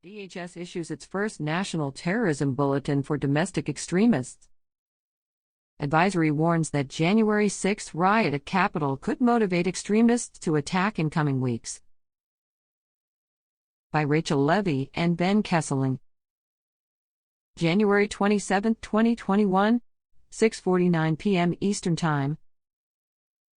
DHS issues its first national terrorism bulletin for domestic extremists. Advisory warns that January 6 riot at Capitol could motivate extremists to attack in coming weeks. By Rachel Levy and Ben Kesseling. January 27, 2021, 6:49 p.m. Eastern Time.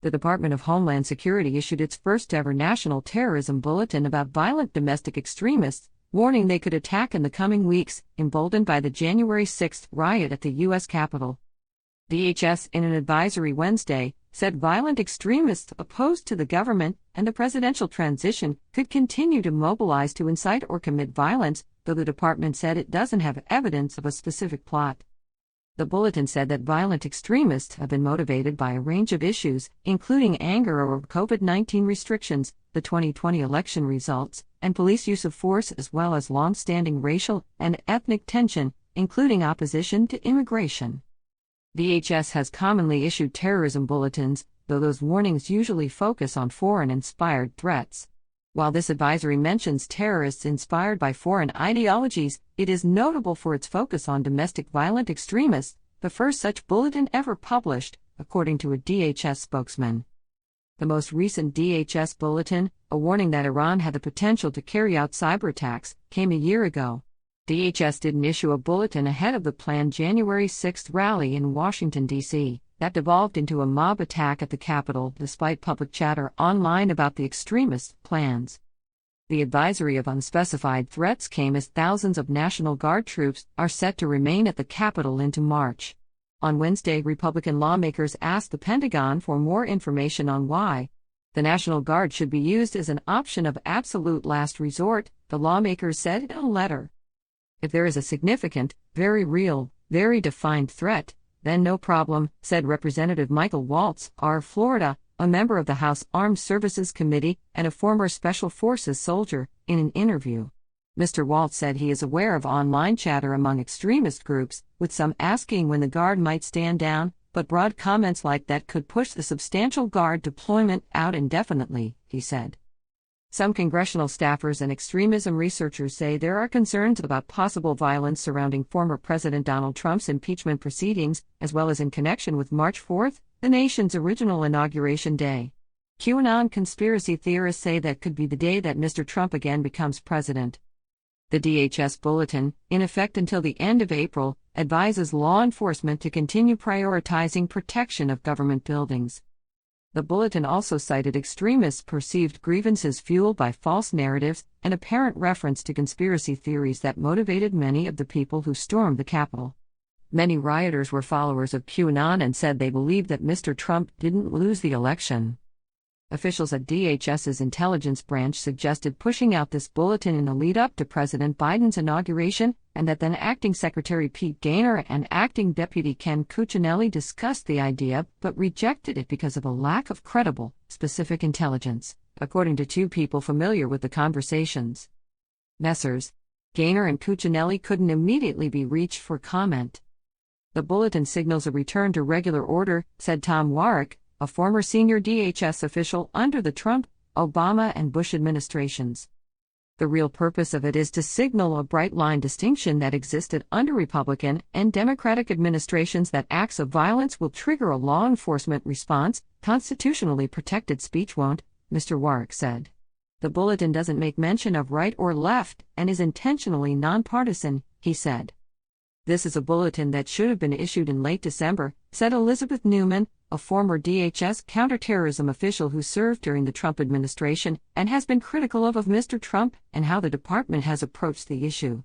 The Department of Homeland Security issued its first-ever national terrorism bulletin about violent domestic extremists, warning they could attack in the coming weeks, emboldened by the January 6 riot at the U.S. Capitol. DHS, in an advisory Wednesday, said violent extremists opposed to the government and the presidential transition could continue to mobilize to incite or commit violence, though the department said it doesn't have evidence of a specific plot. The bulletin said that violent extremists have been motivated by a range of issues, including anger over COVID-19 restrictions, the 2020 election results, and police use of force, as well as long-standing racial and ethnic tension, including opposition to immigration. DHS has commonly issued terrorism bulletins, though those warnings usually focus on foreign-inspired threats. While this advisory mentions terrorists inspired by foreign ideologies, it is notable for its focus on domestic violent extremists, the first such bulletin ever published, according to a DHS spokesman. The most recent DHS bulletin, a warning that Iran had the potential to carry out cyber attacks, came a year ago. DHS didn't issue a bulletin ahead of the planned January 6 rally in Washington, D.C., that devolved into a mob attack at the Capitol despite public chatter online about the extremists' plans. The advisory of unspecified threats came as thousands of National Guard troops are set to remain at the Capitol into March. On Wednesday, Republican lawmakers asked the Pentagon for more information on why the National Guard should be used as an option of absolute last resort, the lawmakers said in a letter. If there is a significant, very real, very defined threat, then no problem, said Representative Michael Waltz, R. Florida, a member of the House Armed Services Committee and a former Special Forces soldier, in an interview. Mr. Waltz said he is aware of online chatter among extremist groups, with some asking when the Guard might stand down, but broad comments like that could push the substantial Guard deployment out indefinitely, he said. Some congressional staffers and extremism researchers say there are concerns about possible violence surrounding former President Donald Trump's impeachment proceedings, as well as in connection with March 4, the nation's original inauguration day. QAnon conspiracy theorists say that could be the day that Mr. Trump again becomes president. The DHS bulletin, in effect until the end of April, advises law enforcement to continue prioritizing protection of government buildings. The bulletin also cited extremists' perceived grievances fueled by false narratives and apparent reference to conspiracy theories that motivated many of the people who stormed the Capitol. Many rioters were followers of QAnon and said they believed that Mr. Trump didn't lose the election. Officials at DHS's intelligence branch suggested pushing out this bulletin in the lead-up to President Biden's inauguration, and that then Acting Secretary Pete Gaynor and Acting Deputy Ken Cuccinelli discussed the idea but rejected it because of a lack of credible, specific intelligence, according to two people familiar with the conversations. Messrs. Gaynor and Cuccinelli couldn't immediately be reached for comment. The bulletin signals a return to regular order, said Tom Warwick, a former senior DHS official under the Trump, Obama, and Bush administrations. The real purpose of it is to signal a bright-line distinction that existed under Republican and Democratic administrations that acts of violence will trigger a law enforcement response, constitutionally protected speech won't, Mr. Warwick said. The bulletin doesn't make mention of right or left and is intentionally nonpartisan, he said. This is a bulletin that should have been issued in late December, said Elizabeth Newman, a former DHS counterterrorism official who served during the Trump administration and has been critical of Mr. Trump and how the department has approached the issue.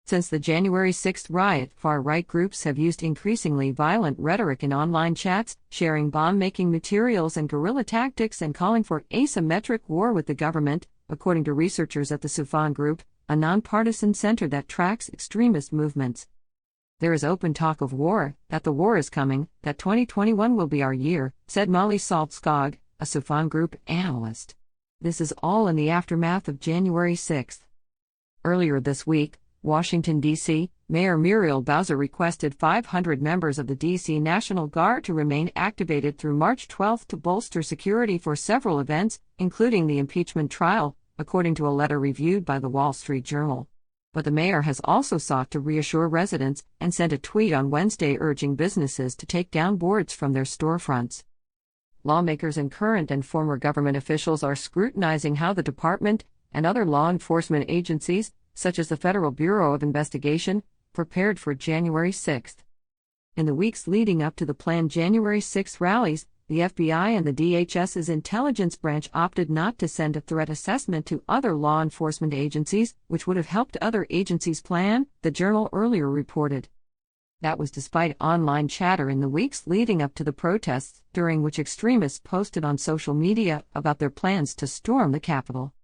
Since the January 6 riot, far-right groups have used increasingly violent rhetoric in online chats, sharing bomb-making materials and guerrilla tactics and calling for asymmetric war with the government, according to researchers at the Soufan Group, a nonpartisan center that tracks extremist movements. There is open talk of war, that the war is coming, that 2021 will be our year, said Molly Saltskog, a Soufan Group analyst. This is all in the aftermath of January 6. Earlier this week, Washington, D.C., Mayor Muriel Bowser requested 500 members of the D.C. National Guard to remain activated through March 12 to bolster security for several events, including the impeachment trial, according to a letter reviewed by the Wall Street Journal. But the mayor has also sought to reassure residents and sent a tweet on Wednesday urging businesses to take down boards from their storefronts. Lawmakers and current and former government officials are scrutinizing how the department and other law enforcement agencies, such as the Federal Bureau of Investigation, prepared for January 6. In the weeks leading up to the planned January 6 rallies, the FBI and the DHS's intelligence branch opted not to send a threat assessment to other law enforcement agencies, which would have helped other agencies plan, the Journal earlier reported. That was despite online chatter in the weeks leading up to the protests, during which extremists posted on social media about their plans to storm the Capitol.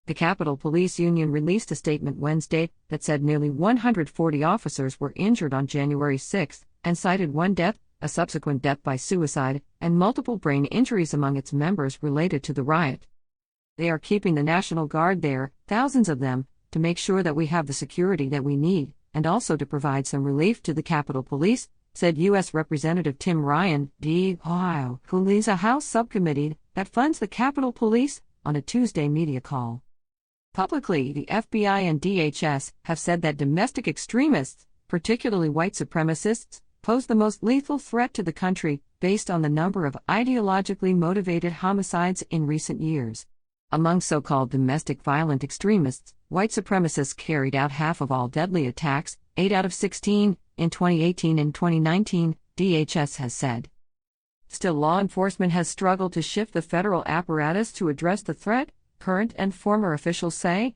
The Capitol Police Union released a statement Wednesday that said nearly 140 officers were injured on January 6 and cited one death, a subsequent death by suicide, and multiple brain injuries among its members related to the riot. They are keeping the National Guard there, thousands of them, to make sure that we have the security that we need, and also to provide some relief to the Capitol Police, said U.S. Representative Tim Ryan, D. Ohio, who leads a House subcommittee that funds the Capitol Police, on a Tuesday media call. Publicly, the FBI and DHS have said that domestic extremists, particularly white supremacists, pose the most lethal threat to the country, based on the number of ideologically motivated homicides in recent years. Among so-called domestic violent extremists, white supremacists carried out half of all deadly attacks, 8 out of 16, in 2018 and 2019, DHS has said. Still, law enforcement has struggled to shift the federal apparatus to address the threat, current and former officials say.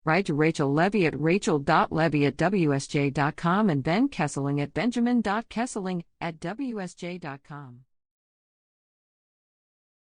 Write to Rachel Levy at rachel.levy@wsj.com and Ben Kesseling at benjamin.kesseling@wsj.com.